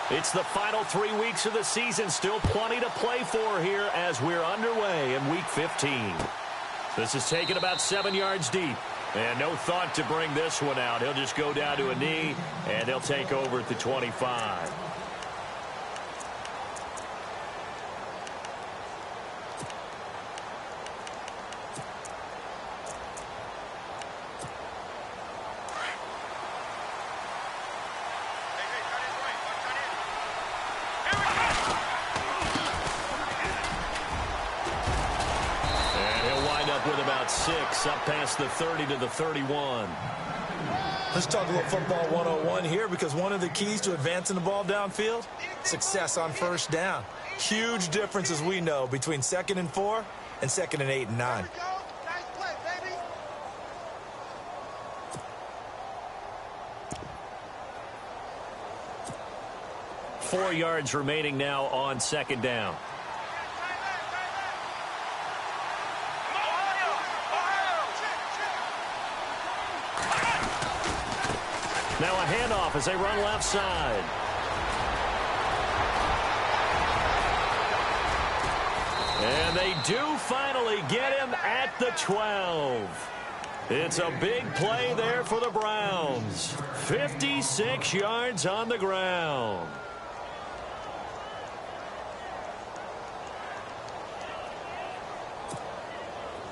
It's the final 3 weeks of the season. Still plenty to play for here as we're underway in Week 15. This is taken about 7 yards deep. And no thought to bring this one out. He'll just go down to a knee, and they'll take over at the 25. With about 6, up past the 30 to the 31. Let's talk a little football 101 here, because one of the keys to advancing the ball downfield, success on first down. Huge difference, as we know, between 2nd and 4 and 2nd and 8 and 9. Nice play, baby. 4 yards remaining now on 2nd down. Now a handoff as they run left side. And they do finally get him at the 12. It's a big play there for the Browns. 56 yards on the ground.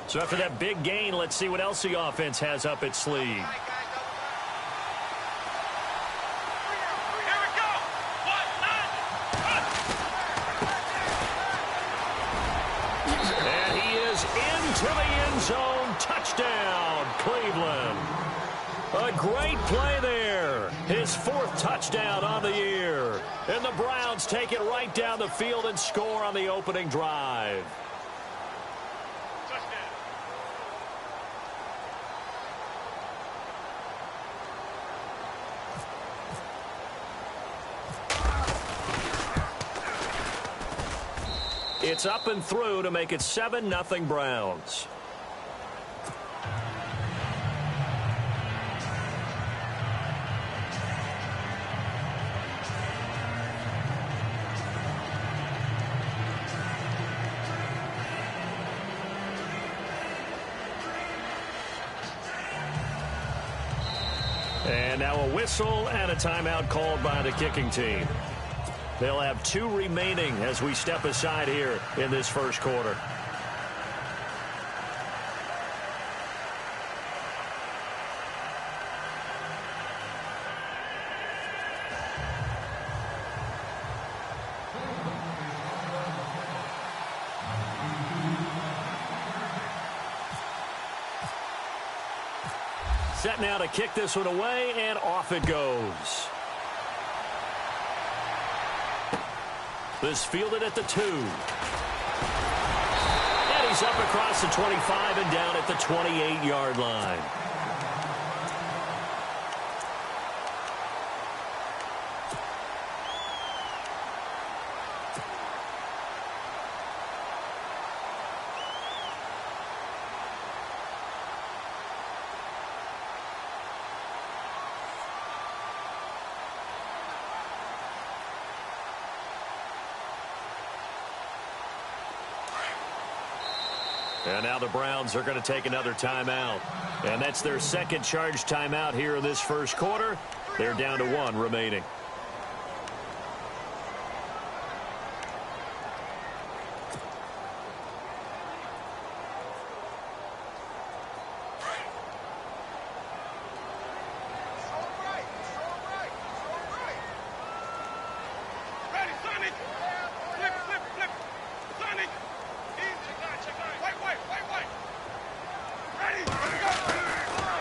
So after that big gain, let's see what else the offense has up its sleeve. To the end zone, touchdown, Cleveland. A great play there. His 4th touchdown on the year. And the Browns take it right down the field and score on the opening drive. It's up and through to make it 7-0 Browns. And now a whistle and a timeout called by the kicking team. They'll have 2 remaining as we step aside here in this first quarter. Set now to kick this one away, and off it goes. This fielded at the 2. And he's up across the 25 and down at the 28-yard line. And now the Browns are going to take another timeout. And that's their 2nd charge timeout here in this first quarter. They're down to 1 remaining.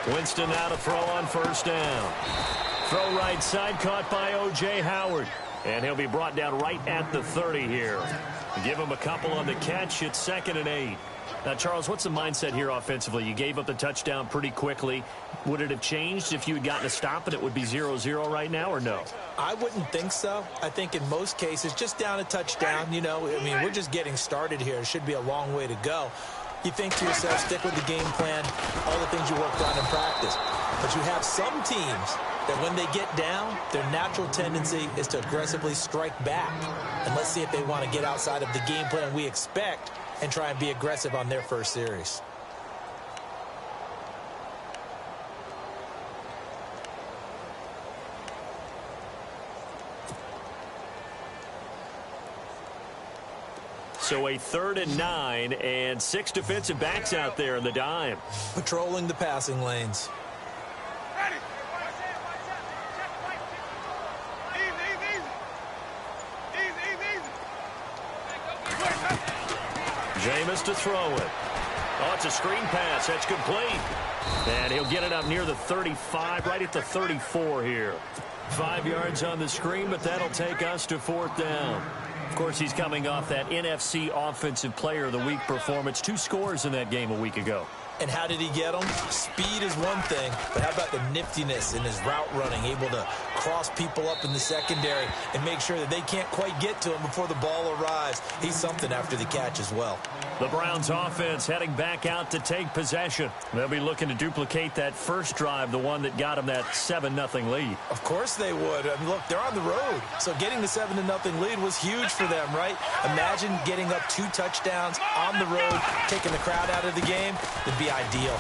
Winston now to throw on first down. Throw right side, caught by O.J. Howard. And he'll be brought down right at the 30 here. Give him a couple on the catch. It's 2nd and 8. Now, Charles, what's the mindset here offensively? You gave up the touchdown pretty quickly. Would it have changed if you had gotten a stop and it would be 0-0 right now, or no? I wouldn't think so. I think in most cases, just down a touchdown, you know, I mean, we're just getting started here. It should be a long way to go. You think to yourself, stick with the game plan, all the things you worked on in practice. But you have some teams that when they get down, their natural tendency is to aggressively strike back. And let's see if they want to get outside of the game plan we expect and try and be aggressive on their first series. So a 3rd and 9 and 6 defensive backs out there in the dime. Patrolling the passing lanes. Ready. Easy. Jameis to throw it. Oh, it's a screen pass. That's complete. And he'll get it up near the 35, right at the 34 here. 5 yards on the screen, but that'll take us to 4th down. Of course, he's coming off that NFC Offensive Player of the Week performance. 2 scores in that game a week ago. And how did he get them? Speed is one thing, but how about the niftiness in his route running, able to cross people up in the secondary and make sure that they can't quite get to him before the ball arrives. He's something after the catch as well. The Browns offense heading back out to take possession. They'll be looking to duplicate that first drive, the one that got them that 7-0 lead. Of course they would. I mean, look, they're on the road. So getting the 7-0 lead was huge for them, right? Imagine getting up 2 touchdowns on the road, taking the crowd out of the game. It'd be ideal.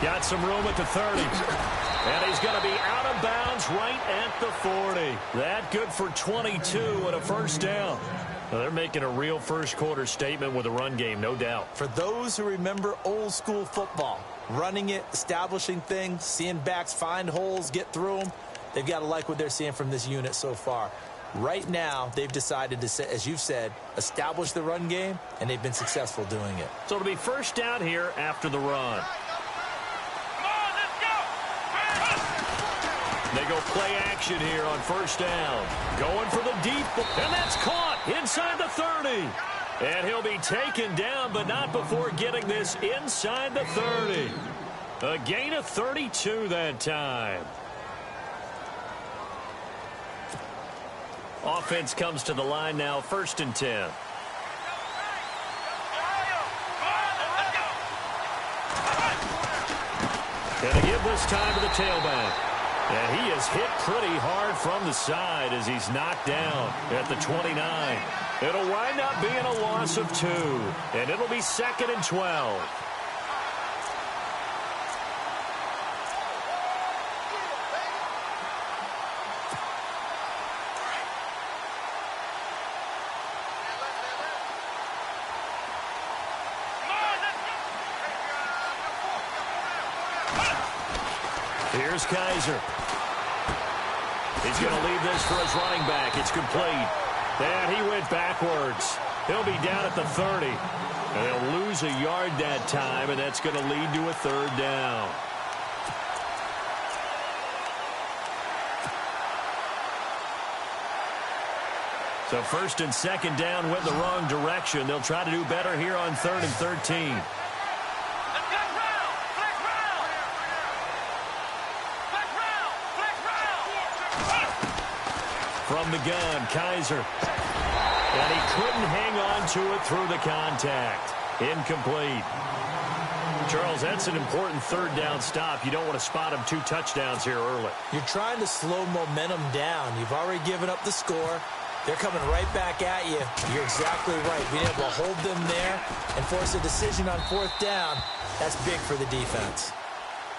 Got some room at the 30. And he's going to be out of bounds right at the 40. That good for 22 and a first down. Now they're making a real first-quarter statement with a run game, no doubt. For those who remember old-school football, running it, establishing things, seeing backs find holes, get through them, they've got to like what they're seeing from this unit so far. Right now, they've decided to, as you've said, establish the run game, and they've been successful doing it. So it'll be first down here after the run. They go play action here on first down. Going for the deep, and that's caught inside the 30. And he'll be taken down, but not before getting this inside the 30. A gain of 32 that time. Offense comes to the line now, 1st and 10. Gonna give this time to the tailback. And he is hit pretty hard from the side as he's knocked down at the 29. It'll wind up being a loss of 2. And it'll be 2nd and 12. Here's Kaiser. He's going to leave this for his running back. It's complete. And he went backwards. He'll be down at the 30. And they'll lose a yard that time, and that's going to lead to a 3rd down. So 1st and 2nd down went the wrong direction. They'll try to do better here on 3rd and 13. From the gun, Kaiser. And he couldn't hang on to it through the contact. Incomplete. Charles, that's an important 3rd down stop. You don't want to spot him 2 touchdowns here early. You're trying to slow momentum down. You've already given up the score. They're coming right back at you. You're exactly right. Being able to hold them there and force a decision on 4th down, that's big for the defense.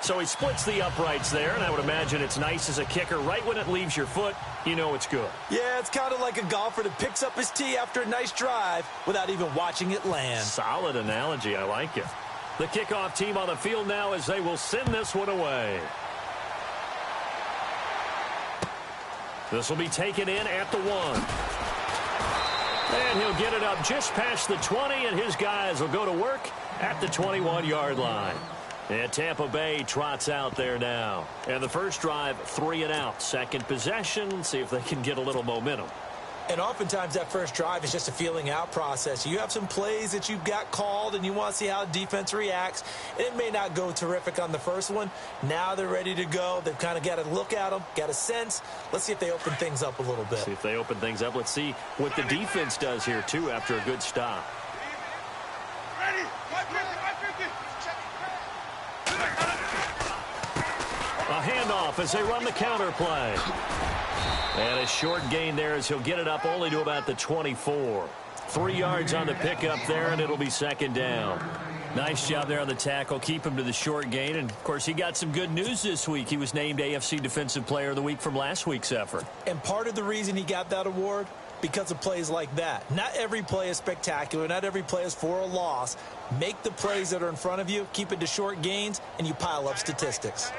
So he splits the uprights there, and I would imagine it's nice as a kicker. Right when it leaves your foot, you know it's good. Yeah, it's kind of like a golfer that picks up his tee after a nice drive without even watching it land. Solid analogy. I like it. The kickoff team on the field now as they will send this one away. This will be taken in at the 1. And he'll get it up just past the 20, and his guys will go to work at the 21-yard line. And Tampa Bay trots out there now. And the first drive, 3 and out. Second possession, see if they can get a little momentum. And oftentimes that first drive is just a feeling out process. You have some plays that you've got called and you want to see how defense reacts. And it may not go terrific on the first one. Now they're ready to go. They've kind of got to look at them, got a sense. Let's see if they open things up a little bit. See if they open things up. Let's see what the defense does here, too, after a good stop. handoff as they run the counter play. And a short gain there as he'll get it up only to about the 24. 3 yards on the pickup there, and it'll be second down. Nice job there on the tackle. Keep him to the short gain. And, of course, he got some good news this week. He was named AFC Defensive Player of the Week from last week's effort. And part of the reason he got that award, because of plays like that. Not every play is spectacular. Not every play is for a loss. Make the plays that are in front of you, keep it to short gains, and you pile up statistics.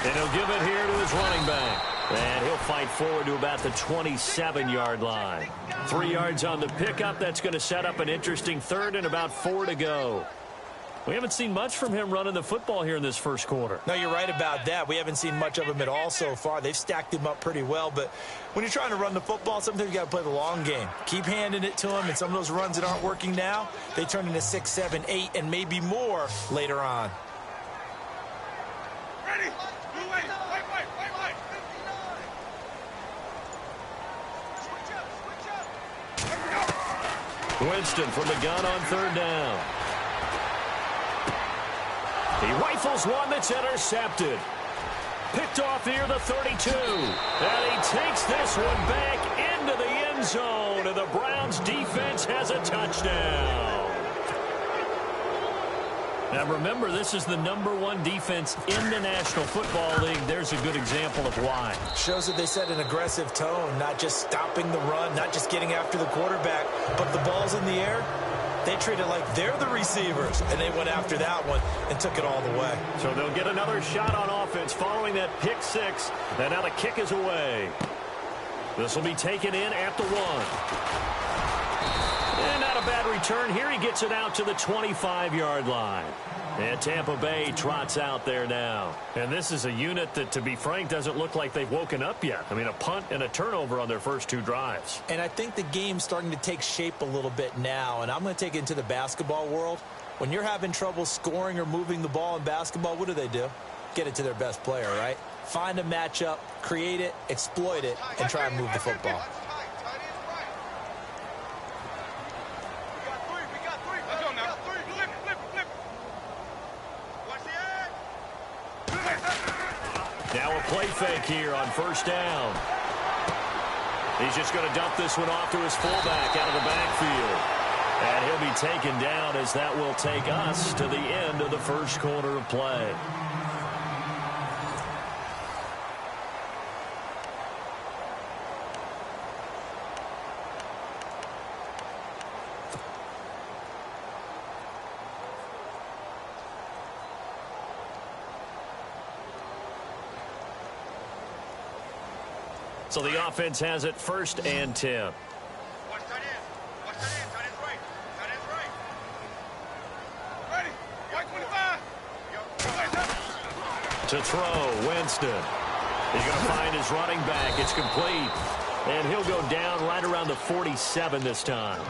And he'll give it here to his running back. And he'll fight forward to about the 27-yard line. 3 yards on the pickup. That's going to set up an interesting third and about 4 to go. We haven't seen much from him running the football here in this first quarter. No, you're right about that. We haven't seen much of him at all so far. They've stacked him up pretty well. But when you're trying to run the football, sometimes you got to play the long game. Keep handing it to him. And some of those runs that aren't working now, they turn into 6, 7, 8, and maybe more later on. Ready? Winston from the gun on third down. He rifles one that's intercepted. Picked off near the 32. And he takes this one back into the end zone. And the Browns defense has a touchdown. Now remember, this is the #1 defense in the National Football League. There's a good example of why. Shows that they set an aggressive tone, not just stopping the run, not just getting after the quarterback, but the ball's in the air. They treat it like they're the receivers, and they went after that one and took it all the way. So they'll get another shot on offense following that pick six, and now the kick is away. This will be taken in at the 1. And not a bad return here. He gets it out to the 25-yard line. And Tampa Bay trots out there now. And this is a unit that, to be frank, doesn't look like they've woken up yet. I mean, a punt and a turnover on their first 2 drives. And I think the game's starting to take shape a little bit now. And I'm going to take it into the basketball world. When you're having trouble scoring or moving the ball in basketball, what do? Get it to their best player, right? Find a matchup, create it, exploit it, and try and move the football. Now a play fake here on first down. He's just going to dump this one off to his fullback out of the backfield. And he'll be taken down as that will take us to the end of the first quarter of play. So the offense has it 1st and 10. Watch tight end. Watch tight end. Tight end's right. Tight end's right. Ready? White 25. To throw, Winston. He's going to find his running back. It's complete. And he'll go down right around the 47 this time.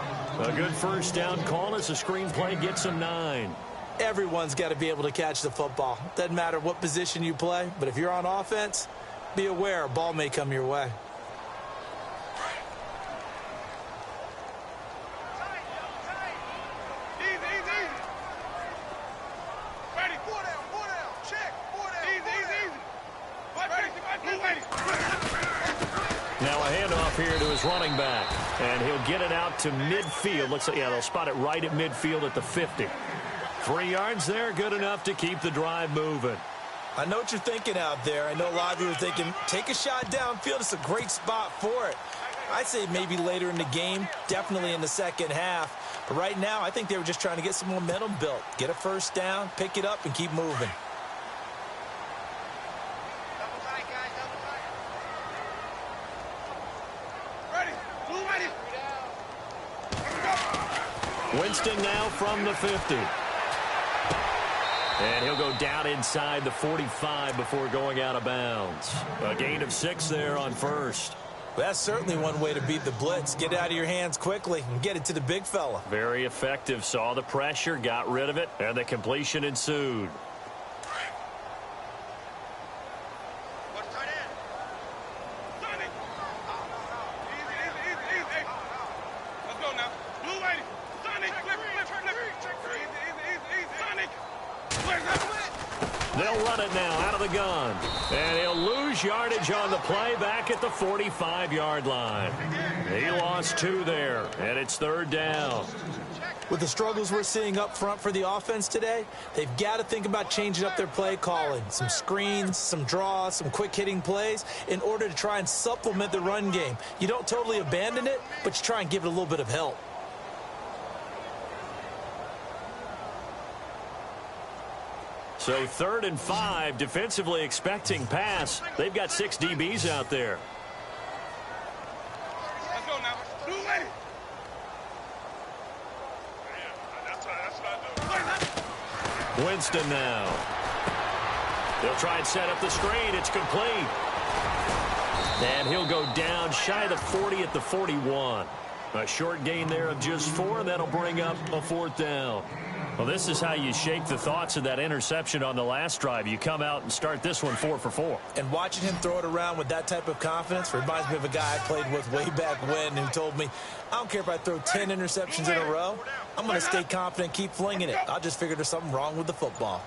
A good first down call as the screenplay gets him 9. Everyone's got to be able to catch the football. Doesn't matter what position you play, but if you're on offense, be aware a ball may come your way. Now a handoff here to his running back. And he'll get it out to midfield. Looks like, yeah, they'll spot it right at midfield at the 50. 3 yards there, good enough to keep the drive moving. I know what you're thinking out there. I know a lot of you are thinking, take a shot downfield. It's a great spot for it. I'd say maybe later in the game, definitely in the second half. But right now, I think they were just trying to get some momentum built. Get a first down, pick it up, and keep moving. Double tight, guys. Double tight. Ready. Blue ready. Winston now from the 50. And he'll go down inside the 45 before going out of bounds. A gain of 6 there on first. That's certainly one way to beat the blitz. Get it out of your hands quickly and get it to the big fella. Very effective. Saw the pressure, got rid of it, and the completion ensued. Watch tight end. Easy. They'll run it now out of the gun. And he'll lose yardage on the play back at the 45-yard line. He lost 2 there, and it's 3rd down. With the struggles we're seeing up front for the offense today, they've got to think about changing up their play calling. Some screens, some draws, some quick-hitting plays in order to try and supplement the run game. You don't totally abandon it, but you try and give it a little bit of help. So 3rd and 5, defensively expecting pass. They've got 6 DBs out there. Let's go now. Do it. Winston now. They'll try and set up the screen. It's complete. And he'll go down shy of the 40 at the 41. A short gain there of just 4, and that'll bring up a 4th down. Well, this is how you shake the thoughts of that interception on the last drive. You come out and start this one 4 for 4. And watching him throw it around with that type of confidence reminds me of a guy I played with way back when who told me, I don't care if I throw 10 interceptions in a row. I'm going to stay confident, keep flinging it. I just figured there's something wrong with the football.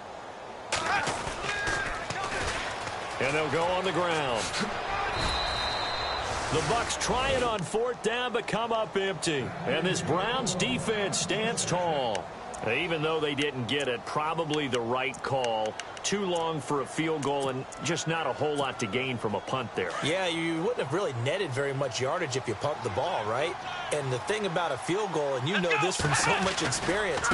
And they'll go on the ground. The Bucs try it on 4th down, but come up empty. And this Browns defense stands tall. Even though they didn't get it, probably the right call. Too long for a field goal and just not a whole lot to gain from a punt there. Yeah, you wouldn't have really netted very much yardage if you pumped the ball, right? And the thing about a field goal, and you know this from so much experience,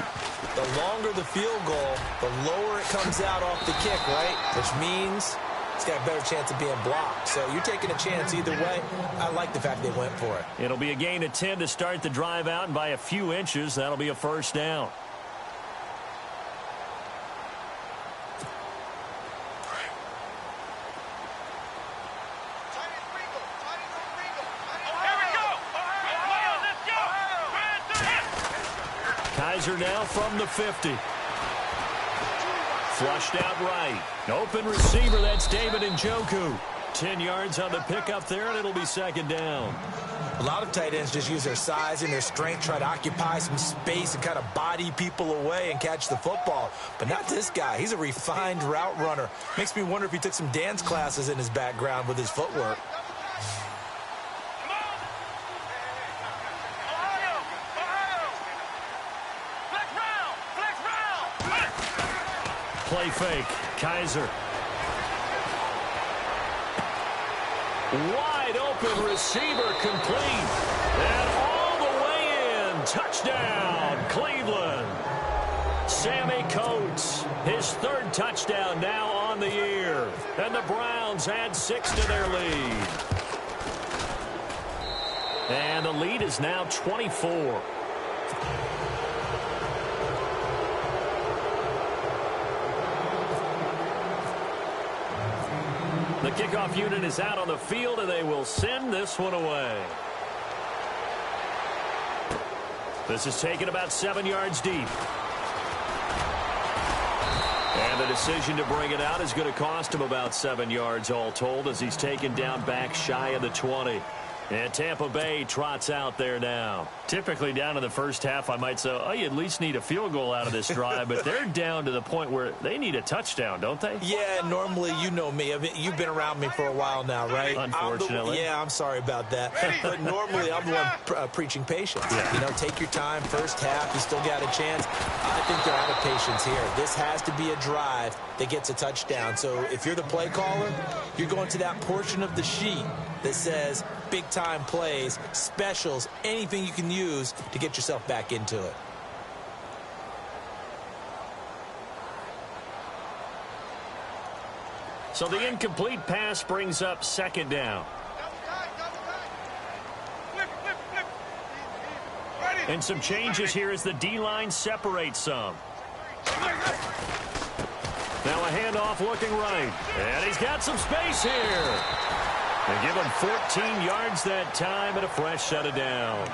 the longer the field goal, the lower it comes out off the kick, right? Which means it's got a better chance of being blocked. So you're taking a chance either way. I like the fact they went for it. It'll be a gain of 10 to start the drive out, and by a few inches, that'll be a 1st down. Kaiser now from the 50. Flushed out right. Open receiver, that's David Njoku. 10 yards on the pickup there, and it'll be 2nd down. A lot of tight ends just use their size and their strength, try to occupy some space and kind of body people away and catch the football. But not this guy. He's a refined route runner. Makes me wonder if he took some dance classes in his background with his footwork. Play fake. Kaiser. Wide open receiver complete. And all the way in. Touchdown, Cleveland. Sammy Coates, his 3rd touchdown now on the year. And the Browns add 6 to their lead. And the lead is now 24. The kickoff unit is out on the field, and they will send this one away. This is taken about 7 yards deep. And the decision to bring it out is going to cost him about 7 yards all told as he's taken down back shy of the 20. And Tampa Bay trots out there now. Typically down in the first half, I might say, oh, you at least need a field goal out of this drive. But they're down to the point where they need a touchdown, don't they? Yeah, normally, you know me. I mean, you've been around me for a while now, right? Unfortunately. I'm sorry about that. But normally, I'm the one preaching patience. Yeah. You know, take your time. First half, you still got a chance. I think they're out of patience here. This has to be a drive that gets a touchdown. So if you're the play caller, you're going to that portion of the sheet that says big-time plays, specials, anything you can use to get yourself back into it. So the incomplete pass brings up 2nd down. And some changes here as the D-line separates some. Now a handoff looking right. And he's got some space here. They give him 14 yards that time and a fresh set of downs.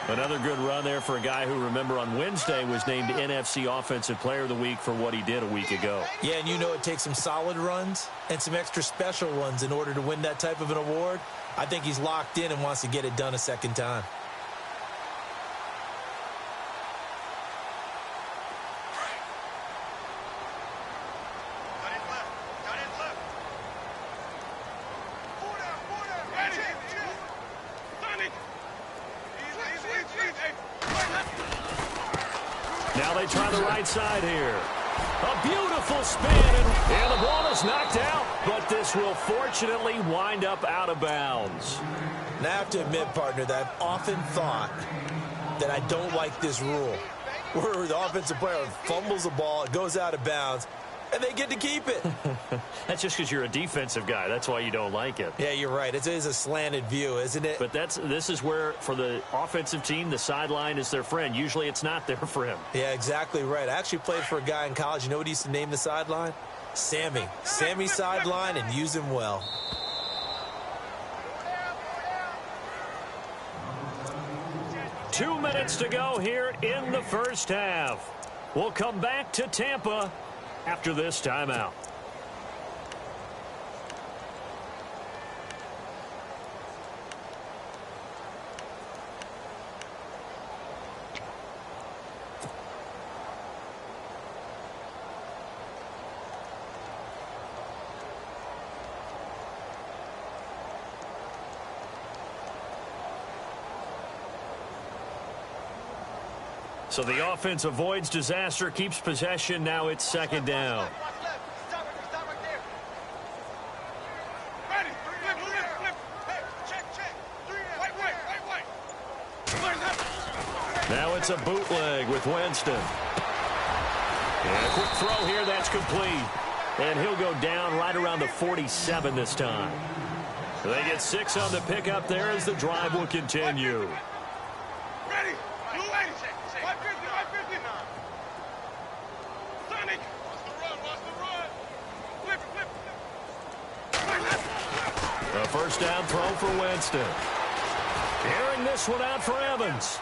Another good run there for a guy who, remember, on Wednesday was named NFC Offensive Player of the Week for what he did a week ago. Yeah, and you know it takes some solid runs and some extra special ones in order to win that type of an award. I think he's locked in and wants to get it done a second time. Now they try the right side here. A beautiful spin, and the ball is knocked out, but this will fortunately wind up out of bounds. Now, I have to admit, partner, that I've often thought that I don't like this rule, where the offensive player fumbles the ball, it goes out of bounds, and they get to keep it. That's just because you're a defensive guy. That's why you don't like it. Yeah, you're right. It is a slanted view, isn't it? But this is where, for the offensive team, the sideline is their friend. Usually it's not there for him. Yeah, exactly right. I actually played for a guy in college. You know what he used to name the sideline? Sammy. Sammy sideline, and use him well. Two minutes to go here in the first half. We'll come back to Tampa after this timeout. So the offense avoids disaster, keeps possession. Now it's second down. Now it's a bootleg with Winston. And a quick throw here, that's complete. And he'll go down right around the 47 this time. They get 6 on the pickup there as the drive will continue. A first down throw for Winston. Airing this one out for Evans.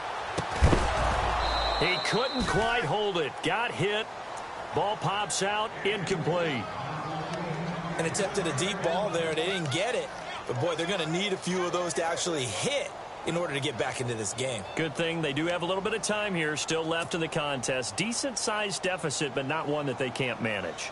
He couldn't quite hold it. Got hit. Ball pops out. Incomplete. And attempted a deep ball there. They didn't get it. But, boy, they're going to need a few of those to actually hit in order to get back into this game. Good thing they do have a little bit of time here still left in the contest. Decent-sized deficit, but not one that they can't manage.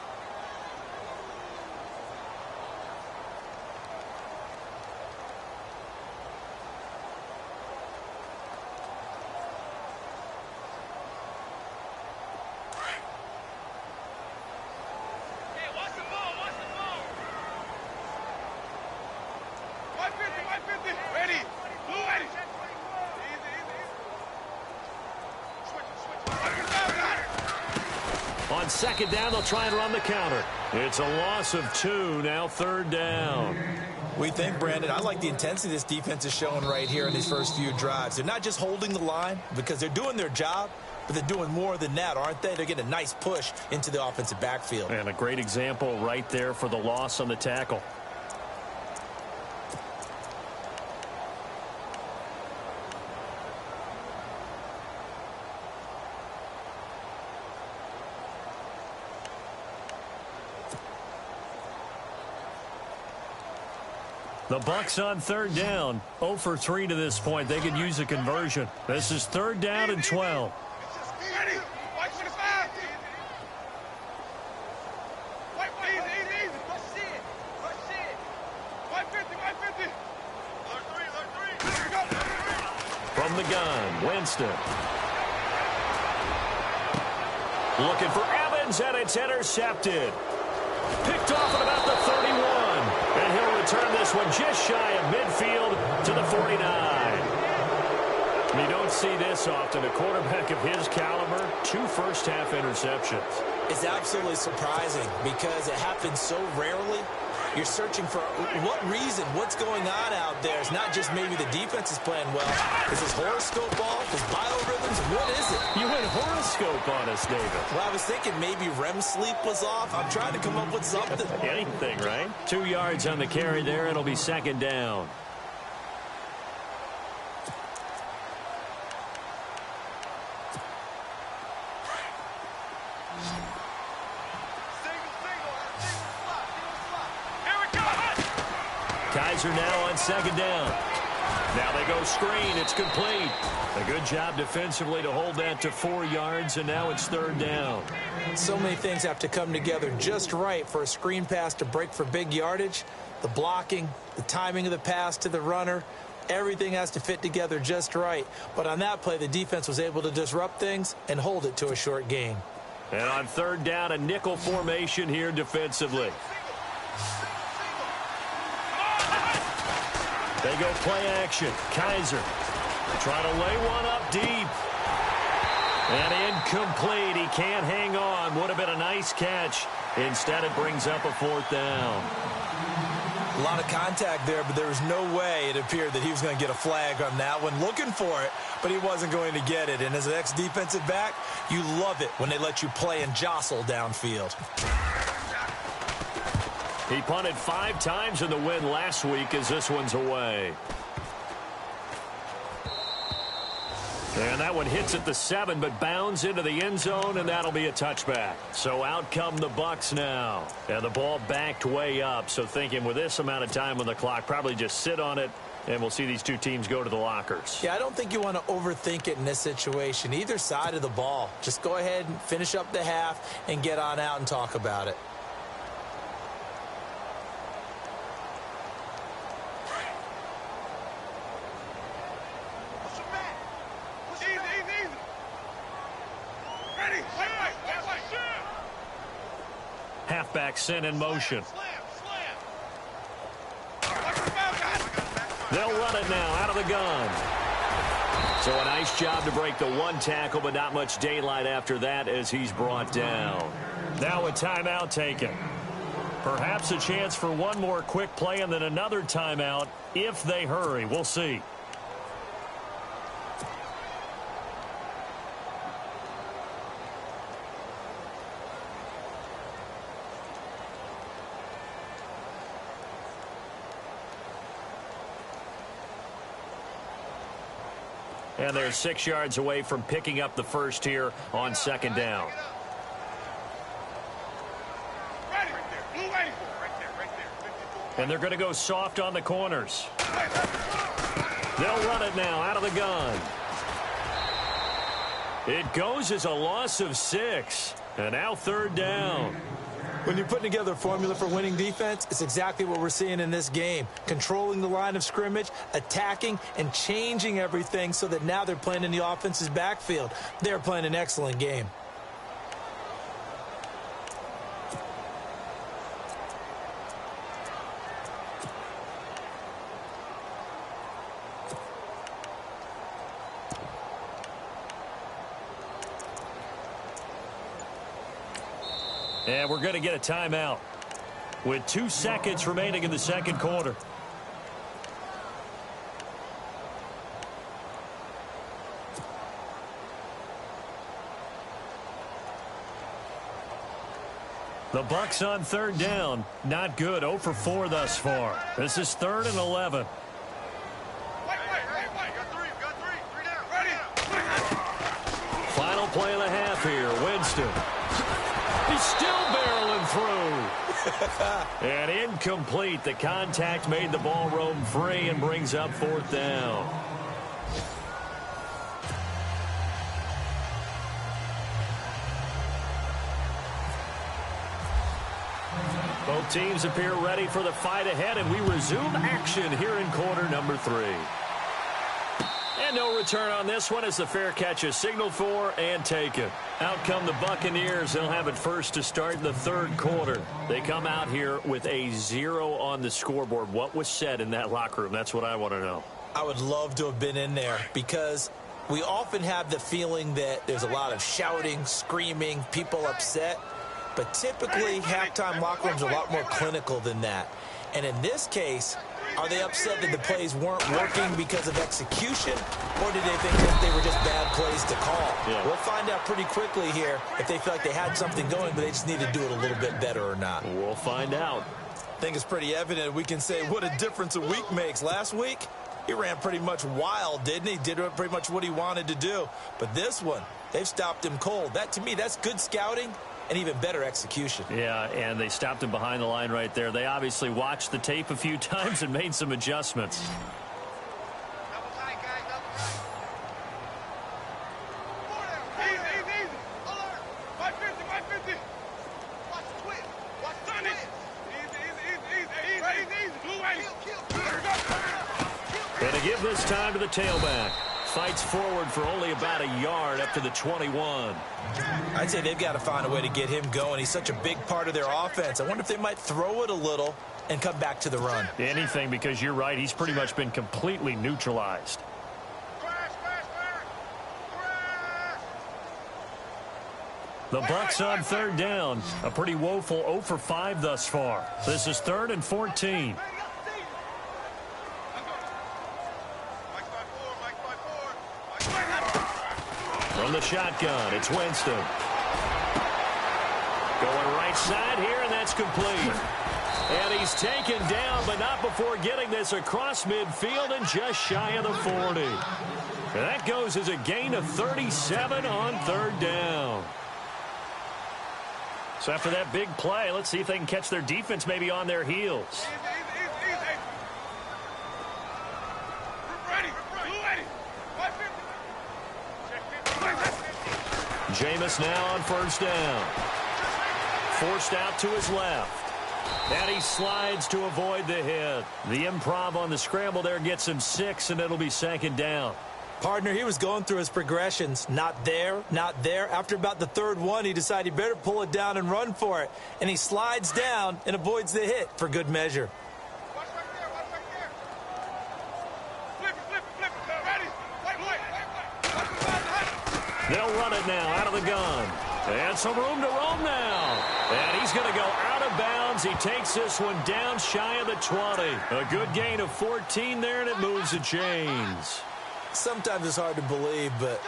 On second down, they'll try and run the counter. It's a loss of 2, now third down. We think, Brandon, I like the intensity this defense is showing right here in these first few drives. They're not just holding the line because they're doing their job, but they're doing more than that, aren't they? They're getting a nice push into the offensive backfield. And a great example right there for the loss on the tackle. The Bucs on third down. 0 for 3 to this point. They could use a conversion. This is third down and 12. From the gun, Winston. Looking for Evans, and it's intercepted. Picked off at about the 31. And he'll return this one just shy of midfield to the 49. You don't see this often. A quarterback of his caliber, 2 first-half interceptions. It's absolutely surprising because it happens so rarely. You're searching for what reason, what's going on out there. It's not just maybe the defense is playing well. Is this horoscope off? Is biorhythms? What is it? You went horoscope on us, David. Well, I was thinking maybe REM sleep was off. I'm trying to come up with something. Anything, right? 2 yards on the carry there. It'll be second down. Kaiser now on second down. Now they go screen. It's complete. A good job defensively to hold that to 4 yards, and now it's third down. So many things have to come together just right for a screen pass to break for big yardage. The blocking, the timing of the pass to the runner, Everything has to fit together just right. But on that play, the defense was able to disrupt things and hold it to a short gain. And on third down, a nickel formation here defensively. They go play action. Kaiser trying to lay one up deep. And incomplete. He can't hang on. Would have been a nice catch. Instead, it brings up a fourth down. A lot of contact there, but there was no way it appeared that he was going to get a flag on that one. Looking for it, but he wasn't going to get it. And as an ex-defensive back, you love it when they let you play and jostle downfield. He punted 5 times in the win last week as this one's away. And that one hits at the 7, but bounds into the end zone, and that'll be a touchback. So out come the Bucs now. And the ball backed way up, so thinking with this amount of time on the clock, probably just sit on it, and we'll see these two teams go to the lockers. Yeah, I don't think you want to overthink it in this situation. Either side of the ball. Just go ahead and finish up the half and get on out and talk about it. Halfback sent in motion. They'll run it now out of the gun. So a nice job to break the one tackle, but not much daylight after that as he's brought down. Now a timeout taken. Perhaps a chance for one more quick play and then another timeout if they hurry. We'll see. And they're 6 yards away from picking up the first here on second down. And they're going to go soft on the corners. They'll run it now out of the gun. It goes as a loss of 6. And now third down. When you're putting together a formula for winning defense, it's exactly what we're seeing in this game. Controlling the line of scrimmage, attacking, and changing everything so that now they're playing in the offense's backfield. They're playing an excellent game. And we're going to get a timeout with 2 seconds remaining in the second quarter. The Bucs on third down. Not good. 0 for 4 thus far. This is 3rd and 11. Final play of the half here. Winston. He's still barreling through. And incomplete. The contact made the ball roam free and brings up 4th down. Both teams appear ready for the fight ahead, and we resume action here in quarter number 3. And no return on this one as the fair catch is signaled for and taken. Out come the Buccaneers. They'll have it first to start in the third quarter. They come out here with a 0 on the scoreboard. What was said in that locker room? That's what I want to know. I would love to have been in there because we often have the feeling that there's a lot of shouting, screaming, people upset. But typically, halftime locker rooms are a lot more clinical than that. And in this case, are they upset that the plays weren't working because of execution, or did they think that they were just bad plays to call? Yeah. We'll find out pretty quickly here if they feel like they had something going, but they just need to do it a little bit better or not. We'll find out. I think it's pretty evident. We can say what a difference a week makes. Last week, he ran pretty much wild, didn't he? Did pretty much what he wanted to do. But this one, they've stopped him cold. That, to me, that's good scouting and even better execution. Yeah, and they stopped him behind the line right there. They obviously watched the tape a few times and made some adjustments. Double tight, guys, double tight. Easy. Alert. 550. Watch the twist. Watch the twist. Easy. Blue way. Kill. And They give this time to the tailback. Fights forward for only about a yard up to the 21. I'd say they've got to find a way to get him going. He's such a big part of their offense. I wonder if they might throw it a little and come back to the run. Anything, because you're right. He's pretty much been completely neutralized. The Bucs on third down. A pretty woeful 0 for 5 thus far. This is 3rd and 14. From the shotgun, it's Winston. Going right side here, and that's complete. And he's taken down, but not before getting this across midfield and just shy of the 40. And that goes as a gain of 37 on third down. So after that big play, let's see if they can catch their defense maybe on their heels. Jameis now on first down. Forced out to his left. And he slides to avoid the hit. The improv on the scramble there gets him 6, and it'll be 2nd down. Partner, he was going through his progressions. Not there, not there. After about the 3rd one, he decided he better pull it down and run for it. And he slides down and avoids the hit for good measure. They'll run it now out of the gun. And some room to roam now. And he's going to go out of bounds. He takes this one down shy of the 20. A good gain of 14 there, and it moves the chains. Sometimes it's hard to believe, but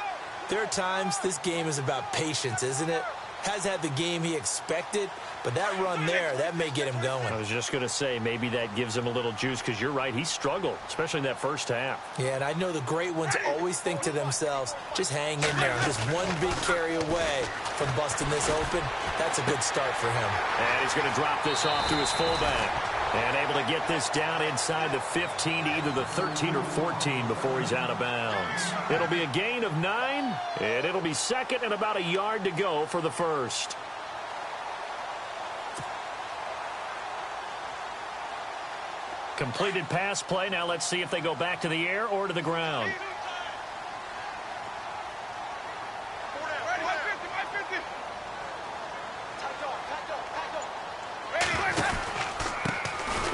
there are times this game is about patience, isn't it? Has had the game he expected, but that run there, that may get him going. I was just going to say, maybe that gives him a little juice, because you're right, he struggled, especially in that first half. Yeah, and I know the great ones always think to themselves, just hang in there. I'm just one big carry away from busting this open. That's a good start for him. And he's going to drop this off to his fullback. And able to get this down inside the 15 to either the 13 or 14 before he's out of bounds. It'll be a gain of 9, and it'll be 2nd and about a yard to go for the first. Completed pass play. Now let's see if they go back to the air or to the ground.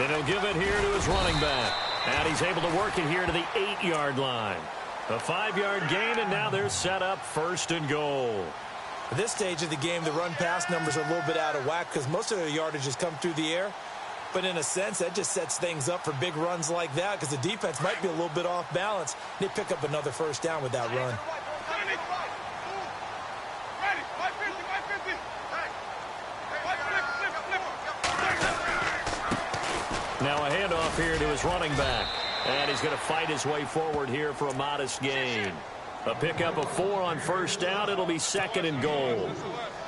And he'll give it here to his running back. And he's able to work it here to the 8-yard line. A 5-yard gain, and now they're set up 1st and goal. At this stage of the game, the run-pass numbers are a little bit out of whack because most of their yardage has come through the air. But in a sense, that just sets things up for big runs like that because the defense might be a little bit off balance. They pick up another 1st down with that run. Now a handoff here to his running back. And he's going to fight his way forward here for a modest gain. A pickup of 4 on 1st down. It'll be 2nd and goal.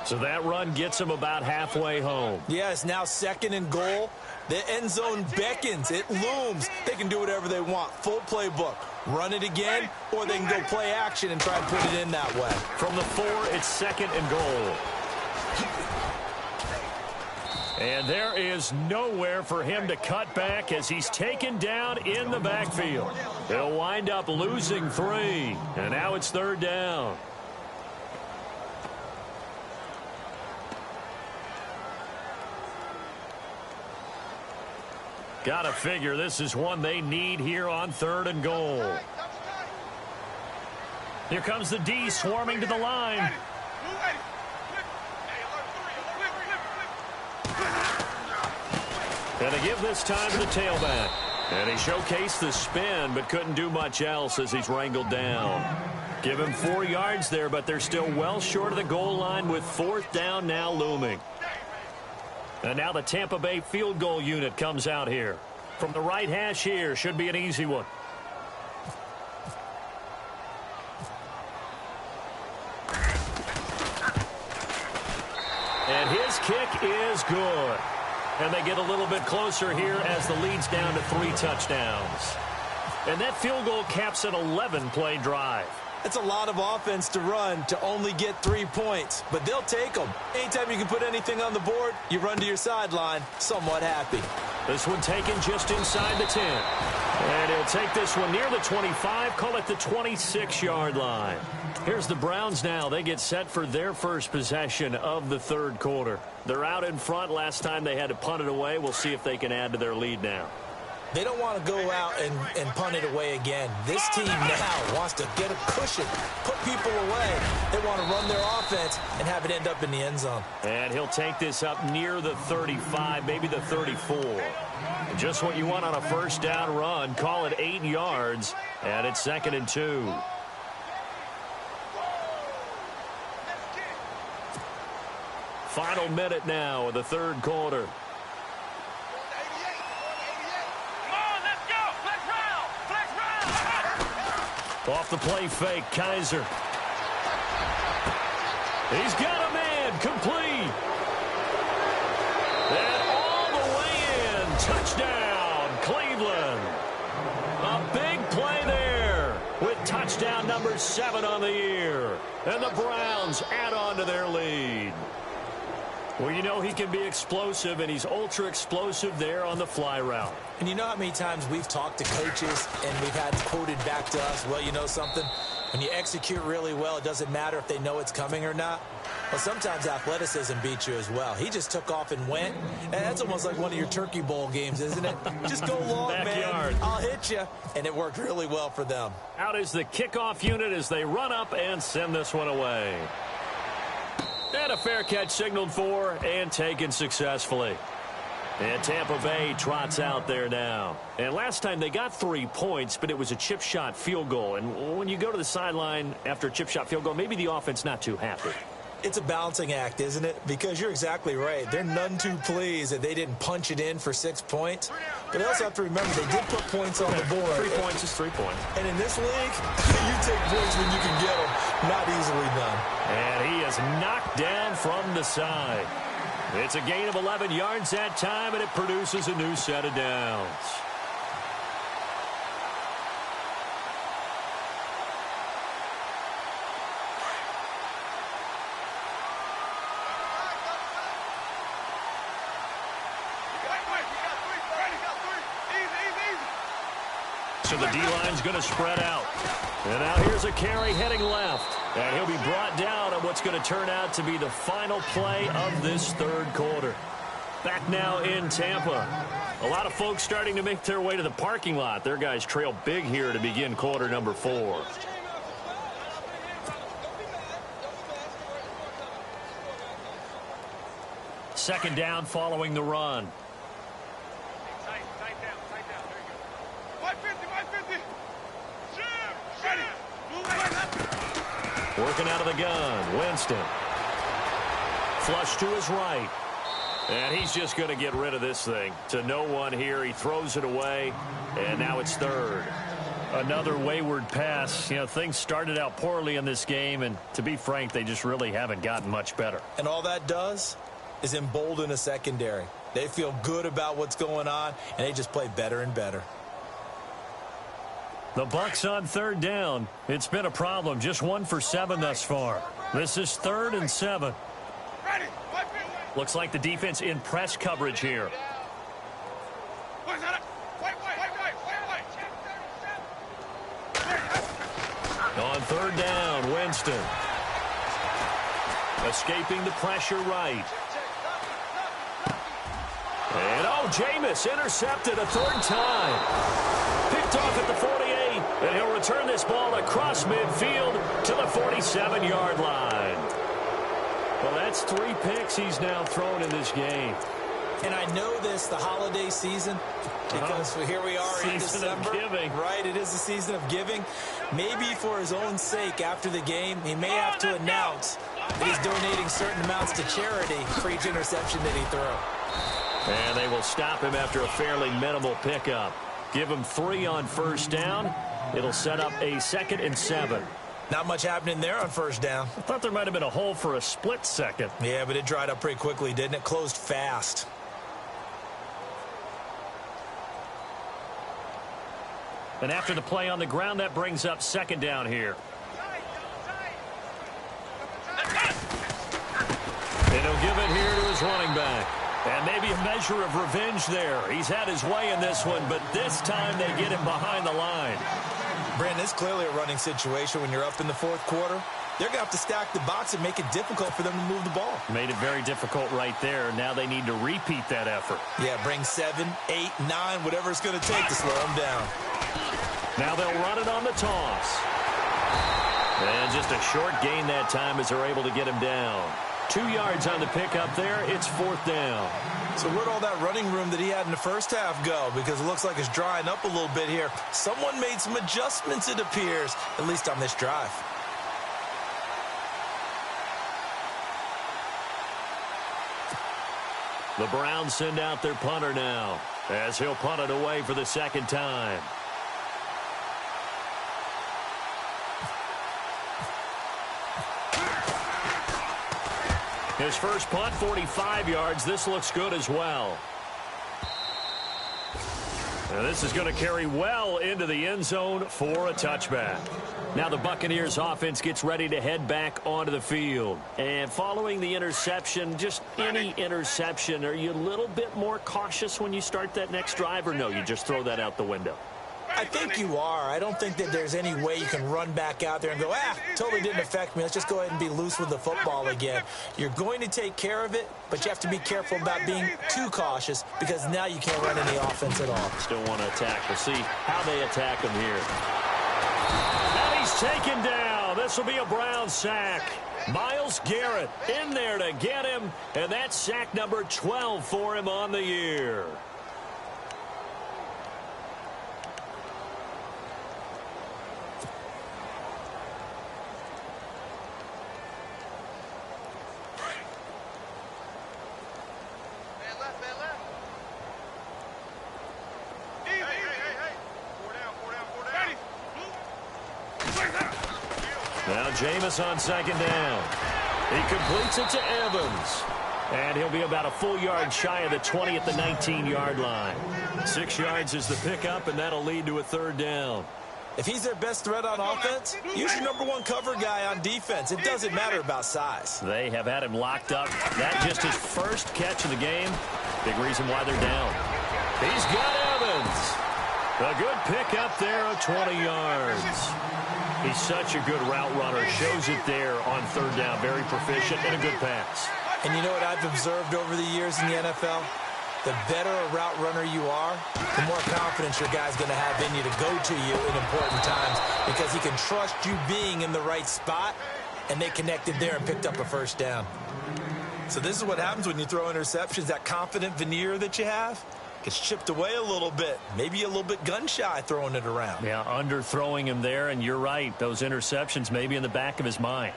So that run gets him about halfway home. Yeah, it's now 2nd and goal. The end zone beckons. It looms. They can do whatever they want. Full playbook. Run it again, or they can go play action and try and put it in that way. From the 4, it's 2nd and goal. And there is nowhere for him to cut back as he's taken down in the backfield. He'll wind up losing 3. And now it's 3rd down. Gotta figure this is one they need here on 3rd and goal. Here comes the D swarming to the line. And they give this time to the tailback. And he showcased the spin, but couldn't do much else as he's wrangled down. Give him 4 yards there, but they're still well short of the goal line with 4th down now looming. And now the Tampa Bay field goal unit comes out here. From the right hash here, should be an easy one. And his kick is good. And they get a little bit closer here as the lead's down to 3 touchdowns. And that field goal caps an 11-play drive. It's a lot of offense to run to only get 3 points, but they'll take them. Anytime you can put anything on the board, you run to your sideline somewhat happy. This one taken just inside the 10. And he'll take this one near the 25, call it the 26-yard line. Here's the Browns now. They get set for their first possession of the third quarter. They're out in front. Last time they had to punt it away. We'll see if they can add to their lead now. They don't want to go out and punt it away again. This team now wants to get a cushion, put people away. They want to run their offense and have it end up in the end zone. And he'll take this up near the 35, maybe the 34. Just what you want on a first down run. Call it 8 yards, and it's 2nd and 2. Final minute now of the third quarter. Off the play fake, Kaiser. He's got a man, complete. And all the way in, touchdown, Cleveland. A big play there with touchdown number 7 on the year. And the Browns add on to their lead. Well, you know he can be explosive, and he's ultra explosive there on the fly route. And you know how many times we've talked to coaches and we've had quoted back to us, well, you know something? When you execute really well, it doesn't matter if they know it's coming or not. Well, sometimes athleticism beats you as well. He just took off and went. And that's almost like one of your Turkey Bowl games, isn't it? Just go long, Backyard. man. I'll hit you. And it worked really well for them. Out is the kickoff unit as they run up and send this one away. And a fair catch signaled for and taken successfully. And Tampa Bay trots out there now. And last time they got 3 points, but it was a chip shot field goal. And when you go to the sideline after a chip shot field goal, maybe the offense not too happy. It's a balancing act, isn't it? Because you're exactly right. They're none too pleased that they didn't punch it in for 6 points. But they also have to remember they did put points on the board. 3 points is 3 points. And in this league, you take points when you can get them. Not easily done. And he is knocked down from the side. It's a gain of 11 yards that time, and it produces a new set of downs. So the D-line's going to spread out. And now here's a carry heading left. And he'll be brought down on what's going to turn out to be the final play of this third quarter. Back now in Tampa. A lot of folks starting to make their way to the parking lot. Their guys trail big here to begin quarter number 4. Second down following the run. Working out of the gun, Winston. Flush to his right. And he's just going to get rid of this thing. To no one here. He throws it away, and now it's third. Another wayward pass. You know, things started out poorly in this game, and to be frank, they just really haven't gotten much better. And all that does is embolden a secondary. They feel good about what's going on, and they just play better and better. The Bucs on third down. It's been a problem. Just 1 for 7 thus far. This is 3rd and 7. Looks like the defense in press coverage here. On third down, Winston. Escaping the pressure right. And Jameis intercepted a 3rd time. Picked off at the 48. And he'll return this ball across midfield to the 47-yard line. Well, that's 3 picks he's now thrown in this game. And I know this, the holiday season, because here we are in December. Season of giving. Right, it is the season of giving. Maybe for his own sake after the game, he may have to announce that he's donating certain amounts to charity for each interception that he threw. And they will stop him after a fairly minimal pickup. Give him 3 on first down. It'll set up a 2nd and 7. Not much happening there on first down. I thought there might have been a hole for a split second. Yeah, but it dried up pretty quickly, didn't it? Closed fast. And after the play on the ground, that brings up 2nd down here. And he'll give it here to his running back. And maybe a measure of revenge there. He's had his way in this one, but this time they get him behind the line. Brandon, it's clearly a running situation when you're up in the fourth quarter. They're going to have to stack the box and make it difficult for them to move the ball. Made it very difficult right there. Now they need to repeat that effort. Yeah, bring 7, 8, 9, whatever it's going to take to slow them down. Now they'll run it on the toss. And just a short gain that time as they're able to get him down. 2 yards on the pickup there. It's fourth down. So where'd all that running room that he had in the first half go? Because it looks like it's drying up a little bit here. Someone made some adjustments, it appears, at least on this drive. The Browns send out their punter now as he'll punt it away for the second time. His first punt, 45 yards. This looks good as well. Now this is going to carry well into the end zone for a touchback. Now the Buccaneers offense gets ready to head back onto the field. And following the interception, just any interception, are you a little bit more cautious when you start that next drive, or no, you just throw that out the window? I think you are. I don't think that there's any way you can run back out there and go, totally didn't affect me. Let's just go ahead and be loose with the football again. You're going to take care of it, but you have to be careful about being too cautious because now you can't run any offense at all. Still want to attack. We'll see how they attack him here. And he's taken down. This will be a Brown sack. Myles Garrett in there to get him, and that's sack number 12 for him on the year. Now Jameis on second down. He completes it to Evans. And he'll be about a full yard shy of the 20 at the 19-yard line. 6 yards is the pickup, and that'll lead to a third down. If he's their best threat on offense, use your #1 cover guy on defense. It doesn't matter about size. They have had him locked up. That just his first catch of the game. Big reason why they're down. He's got Evans. A good pickup there of 20 yards. He's such a good route runner. Shows it there on third down. Very proficient and a good pass. And you know what I've observed over the years in the NFL? The better a route runner you are, the more confidence your guy's going to have in you to go to you in important times because he can trust you being in the right spot, and they connected there and picked up a first down. So this is what happens when you throw interceptions. That confident veneer that you have gets chipped away a little bit. Maybe a little bit gun-shy throwing it around. Yeah, underthrowing him there, and you're right. Those interceptions may be in the back of his mind.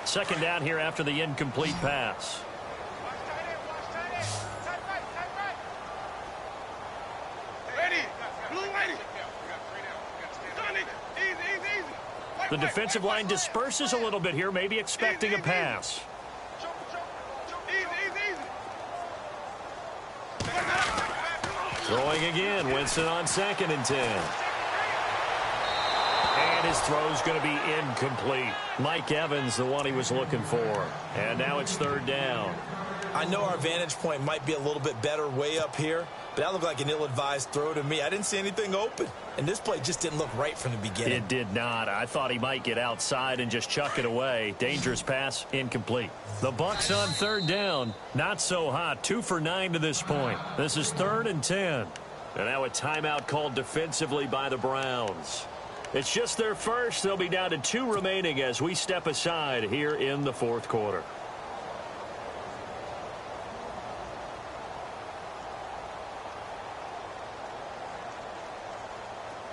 Second down here after the incomplete pass. The defensive line disperses a little bit here, maybe expecting a pass. Throwing again, Winston on 2nd and 10. And his throw's going to be incomplete. Mike Evans, the one he was looking for. And now it's third down. I know our vantage point might be a little bit better way up here, but that looked like an ill-advised throw to me. I didn't see anything open, and this play just didn't look right from the beginning. It did not. I thought he might get outside and just chuck it away. Dangerous pass, incomplete. The Bucs on third down. Not so hot. 2 for 9 to this point. This is 3rd and 10. And now a timeout called defensively by the Browns. It's just their first. They'll be down to 2 remaining as we step aside here in the fourth quarter.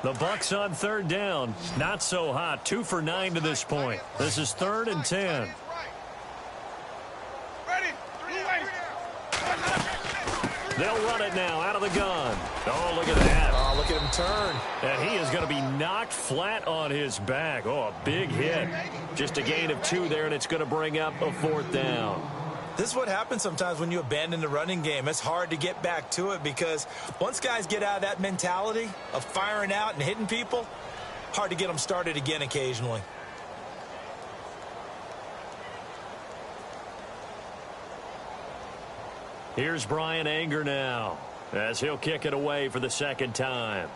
The Bucs on third down. Not so hot. 2 for 9 to this point. This is 3rd and 10. They'll run it now out of the gun. Oh, look at that. Oh, look at him turn. And he is going to be knocked flat on his back. Oh, a big hit. Just a gain of 2 there, and it's going to bring up a 4th down. This is what happens sometimes when you abandon the running game. It's hard to get back to it because once guys get out of that mentality of firing out and hitting people, hard to get them started again occasionally. Here's Brian Anger now as he'll kick it away for the second time.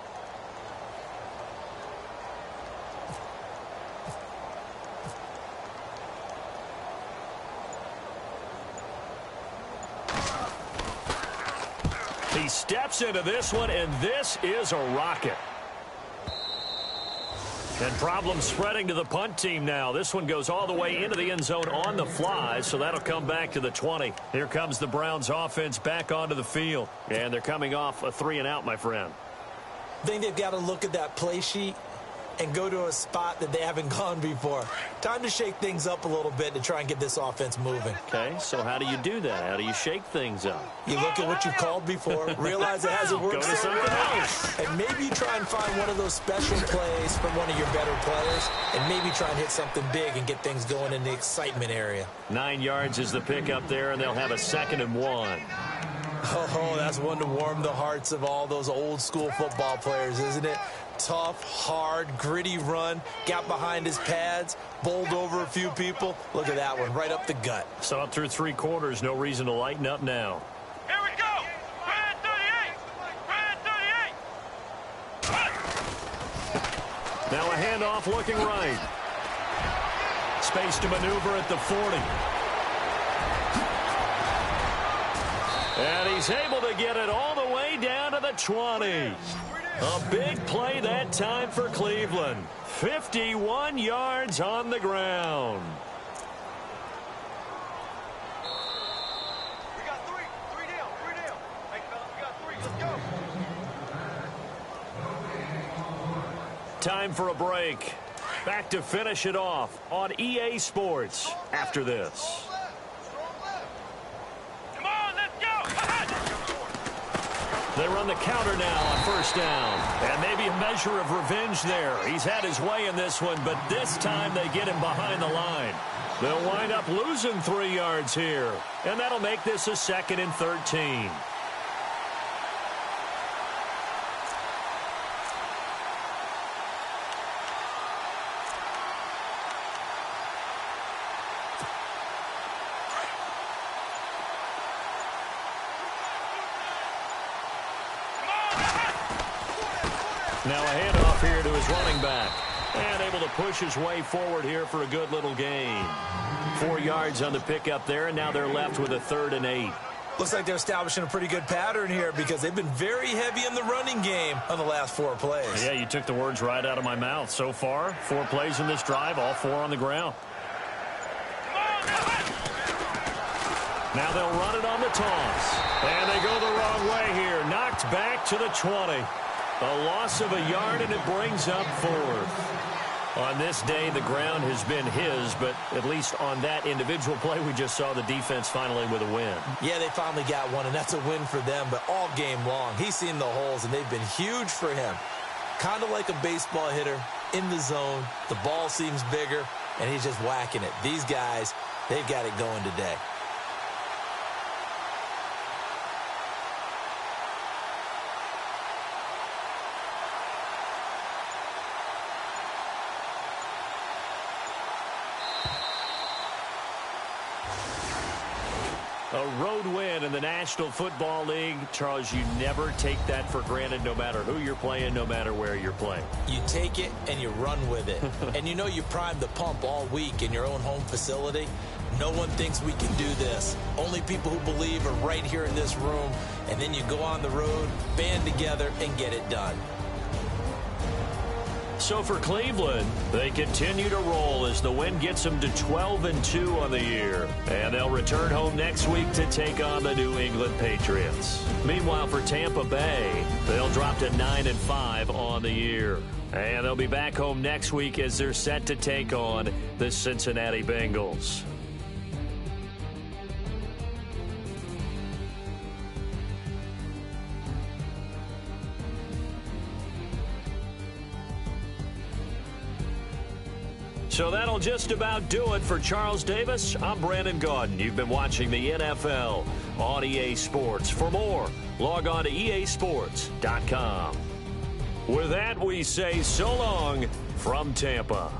He steps into this one, and this is a rocket. And problems spreading to the punt team now. This one goes all the way into the end zone on the fly, so that'll come back to the 20. Here comes the Browns offense back onto the field. And they're coming off a 3-and-out, my friend. I think they've got to look at that play sheet and go to a spot that they haven't gone before. Time to shake things up a little bit to try and get this offense moving. Okay, so how do you do that? How do you shake things up? You look at what you've called before, realize it hasn't worked Go to something else. and maybe you try and find one of those special plays from one of your better players, and maybe try and hit something big and get things going in the excitement area. 9 yards is the pickup there, and they'll have a 2nd and 1. Oh, that's one to warm the hearts of all those old school football players, isn't it? Tough, hard, gritty run, got behind his pads, bowled over a few people. Look at that one, right up the gut. So up through 3 quarters, no reason to lighten up now. Here we go. Brand 38. Brand 38. Now a handoff looking right. Space to maneuver at the 40. And he's able to get it all the way down to the 20. A big play that time for Cleveland. 51 yards on the ground. We got 3. 3 down. 3 down. Hey, fellas, we got 3. Let's go. Time for a break. Back to finish it off on EA Sports after this. They run the counter now on 1st down. And maybe a measure of revenge there. He's had his way in this one, but this time they get him behind the line. They'll wind up losing 3 yards here. And that'll make this a 2nd and 13. Now a handoff here to his running back. And able to push his way forward here for a good little gain. 4 yards on the pickup there, and now they're left with a 3rd and 8. Looks like they're establishing a pretty good pattern here because they've been very heavy in the running game on the last 4 plays. Yeah, you took the words right out of my mouth. So far, 4 plays in this drive, all 4 on the ground. Now they'll run it on the toss. And they go the wrong way here. Knocked back to the 20. A loss of a yard, and it brings up 4th. On this day, the ground has been his, but at least on that individual play, we just saw the defense finally with a win. Yeah, they finally got one, and that's a win for them, but all game long, he's seen the holes, and they've been huge for him. Kind of like a baseball hitter in the zone. The ball seems bigger, and he's just whacking it. These guys, they've got it going today. A road win in the National Football League. Charles, you never take that for granted no matter who you're playing, no matter where you're playing. You take it and you run with it. And you know you primed the pump all week in your own home facility. No one thinks we can do this. Only people who believe are right here in this room. And then you go on the road, band together, and get it done. So for Cleveland, they continue to roll as the win gets them to 12-2 on the year. And they'll return home next week to take on the New England Patriots. Meanwhile, for Tampa Bay, they'll drop to 9-5 on the year. And they'll be back home next week as they're set to take on the Cincinnati Bengals. So that'll just about do it for Charles Davis. I'm Brandon Gaudin. You've been watching the NFL on EA Sports. For more, log on to easports.com. With that, we say so long from Tampa.